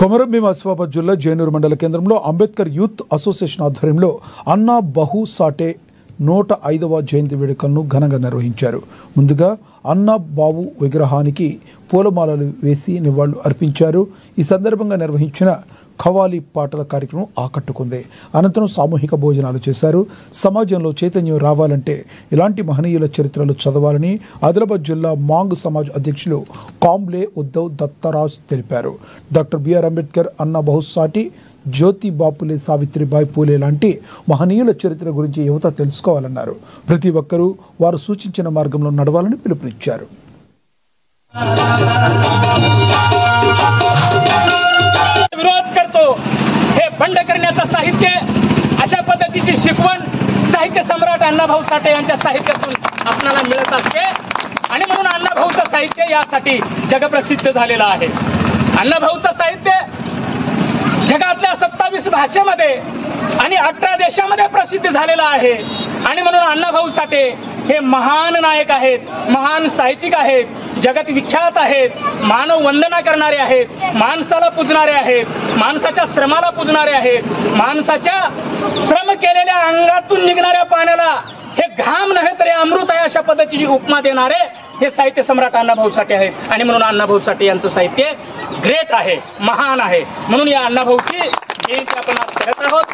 కొమరం భీం ఆసిఫాబాద్ జిల్లా జైనూరు మండల కేంద్రంలో అంబేద్కర్ యూత్ అసోసియేషన్ ఆధ్వర్యంలో అన్నా బహు సాటే 105వ జయంతి వేడుకలను ఘనంగా నిర్వహించారు. ముందుగా అన్నా బాబు విగ్రహానికి పూలమాలలు వేసి నివాళులు అర్పించారు. ఈ సందర్భంగా నిర్వహించిన ఖవాలీ పాటల కార్యక్రమం ఆకట్టుకుంది. అనంతరం సామూహిక భోజనాలు చేశారు. సమాజంలో చైతన్యం రావాలంటే ఇలాంటి మహనీయుల చరిత్రలు చదవాలని ఆదిలాబాద్ జిల్లా మాంగ్ సమాజ్ అధ్యక్షులు కాంబ్లే ఉద్ధవ్ దత్తరాజ్ తెలిపారు. డాక్టర్ బిఆర్ అంబేద్కర్, అన్నా బహుసాటి, జ్యోతి బాపులే, సావిత్రిబాయి పూలే లాంటి మహనీయుల చరిత్ర గురించి యువత తెలుసుకోవాలన్నారు. ప్రతి ఒక్కరూ వారు సూచించిన మార్గంలో నడవాలని పిలుపునిచ్చారు. विरोध करतो हे बंड करण्याचा साहित्य अशा पद्धतीची शिकवण साहित्य सम्राट अण्णाभाऊ साठे यांच्या साहित्यातून आपल्याला मिळत असते आणि म्हणून अण्णाभाऊचं साहित्य यासाठी जगप्रसिद्ध झालेलं आहे. अण्णाभाऊचं साहित्य जगातल्या 27 भाषेमध्ये आणि 18 देशामध्ये प्रसिद्ध झालेलं आहे आणि म्हणून अण्णाभाऊ साठे हे महान नायक आहेत, महान साहित्यिक आहेत, जगत विख्यात आहेत, मानव वंदना करणारे आहेत, माणसाला पूजणारे आहेत, माणसाच्या श्रमाला पूजणारे आहेत, माणसाच्या श्रम केलेल्या अंगातून निघणाऱ्या पाण्याला हे घाम नव्हे तर अमृत आहे अशा पद्धतीची उपमा देणारे हे साहित्य सम्राट अण्णाभाऊ साठे आहेत आणि म्हणून अण्णाभाऊ साठे यांचं साहित्य ग्रेट आहे, महान आहे. म्हणून या अण्णाभाऊची जयंती आपण आज करत आहोत.